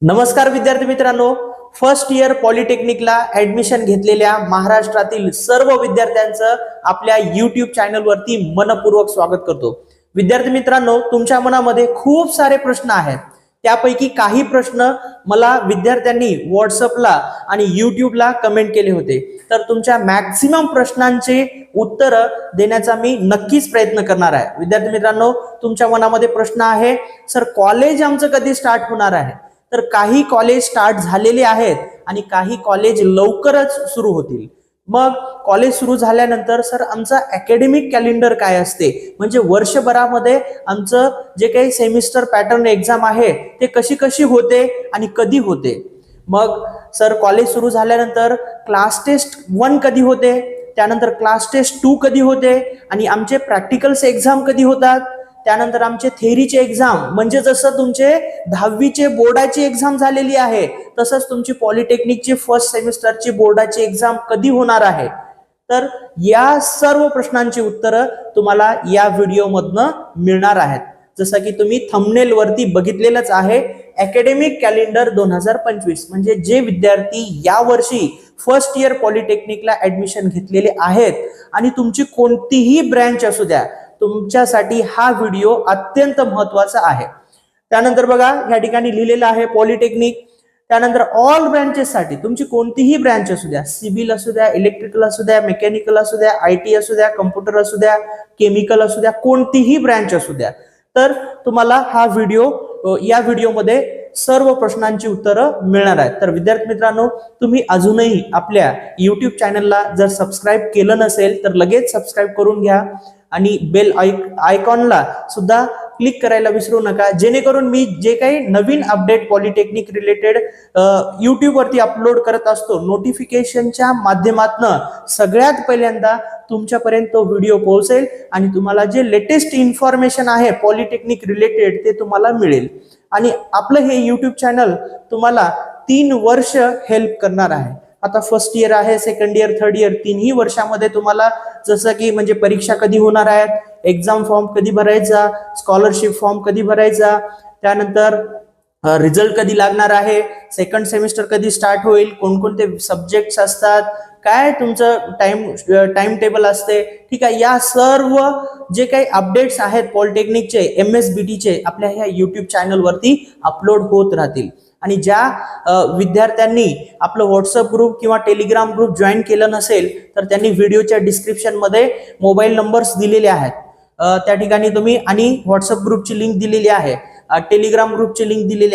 नमस्कार विद्यार्थी मित्रांनो, फर्स्ट इयर पॉलिटेक्निकला ऍडमिशन घेतलेल्या महाराष्ट्रातील सर्व विद्यार्थ्यांचं आपल्या YouTube चॅनलवरती मनपूर्वक स्वागत करतो। विद्यार्थी मित्रांनो, तुमच्या मनामध्ये खूप सारे प्रश्न आहेत। त्यापैकी काही प्रश्न मला विद्यार्थ्यांनी व्हॉट्सअपला आणि YouTubeला कमेंट केले होते, तर तुमच्या मॅक्सिमम प्रश्नांचे उत्तर देण्याचा मी नक्कीच प्रयत्न करणार आहे। विद्यार्थी मित्रांनो, तुमच्या मनामध्ये प्रश्न आहे, सर कॉलेज आमचं कधी स्टार्ट होणार आहे? तर काही कॉलेज स्टार्ट झालेले आहेत आणि काही कॉलेज लवकरच सुरू होतील। मग कॉलेज सुरू झाल्यानंतर सर आमचा अकॅडमिक कॅलेंडर काय असते, म्हणजे वर्षभरामध्ये आमचं जे काही सेमिस्टर पॅटर्न एग्जाम आहे ते कशी कशी होते आणि कधी होते। मग सर कॉलेज सुरू झाल्यानंतर क्लास टेस्ट 1 कधी होते, त्यानंतर क्लास टेस्ट 2 कधी होते आणि आमचे प्रॅक्टिकल्स एग्जाम कधी होतात, त्यानंतर आमचे थेअरीचे एक्झाम म्हणजे जसं तुमचे 10वीचे बोर्डाची एक्झाम झालेली आहे तसंच तुमची पॉलिटेक्निकची फर्स्ट सेमिस्टरची बोर्डाची एक्झाम कधी होणार आहे। तर या सर्व प्रश्नांची उत्तरं तुम्हाला या व्हिडिओमधनं मिळणार आहेत। जसं की तुम्ही थंबनेल वरती बघितलेलंच आहे, अकॅडमिक कॅलेंडर 2025, म्हणजे जे विद्यार्थी या वर्षी फर्स्ट इयर पॉलिटेक्निकला ऍडमिशन घेतलेले आहेत आणि तुमची कोणतीही ब्रँच असू द्या, तुमच्यासाठी हा व्हिडिओ अत्यंत महत्त्वाचा आहे। त्यानंतर बघा या ठिकाणी लिहिलेलं आहे पॉलिटेक्निक, त्यानंतर ऑल ब्रँचेस साठी तुमची कोणतीही ब्रँच असू द्या, सिव्हिल असू द्या, इलेक्ट्रिकल असू द्या, मेकॅनिकल असू द्या, आयटी असू द्या, कम्प्युटर असू द्या, केमिकल असू द्या, कोणतीही ब्रँच असू द्या, तर तुम्हाला हा व्हिडिओ या व्हिडिओमध्ये सर्व प्रश्नांची उत्तरं मिळणार आहेत। तर विद्यार्थी मित्रांनो, तुम्ही अजूनही आपल्या YouTube चॅनलला जर सबस्क्राइब केलं नसेल तर लगेच सबस्क्राइब करून घ्या आणि बेल आयकॉनला सुद्धा क्लिक करायला विसरू नका, जेणेकरून मी जे काही नवीन अपडेट पॉलिटेक्निक रिलेटेड YouTube वरती अपलोड करत असतो नोटिफिकेशनच्या माध्यमातून सगळ्यात पहिल्यांदा तुमच्यापर्यंत तो व्हिडिओ पोहोचेल आणि तुम्हाला जे लेटेस्ट इन्फॉर्मेशन आहे पॉलिटेक्निक रिलेटेड ते तुम्हाला मिळेल। आणि आपलं हे YouTube चॅनल तुम्हाला 3 वर्ष हेल्प करणार आहे। आता फर्स्ट इयर आहे, सेकंड इयर, थर्ड इयर, 3ही वर्षामध्ये तुम्हाला जसं की म्हणजे परीक्षा कधी होणार आहेत, एक्झाम फॉर्म कधी भरायचा, स्कॉलरशिप फॉर्म कधी भरायचा, त्यानंतर रिझल्ट कधी लागणार आहे, सेकंड सेमिस्टर कधी स्टार्ट होईल, कोणकोणते सब्जेक्ट्स असतात, काय तुमचं टाइम टेबल असते, ठीक आहे, या सर्व जे काही अपडेट्स आहेत पॉलिटेक्निकचे MSBTचे आपल्या ह्या YouTube चॅनलवरती अपलोड होत राहतील। आणि ज्या विद्यार्थ्यांनी आपलं व्हॉट्सअप ग्रुप किंवा टेलिग्राम ग्रुप जॉईन केलं नसेल तर त्यांनी व्हिडिओच्या डिस्क्रिप्शन मध्ये मोबाईल नंबर्स दिलेले आहेत, त्या ठिकाणी तुम्ही आणि व्हॉट्सअप ग्रुपची लिंक दिलेली आहे, टेलिग्राम ग्रुपची लिंक दिलेली आहे।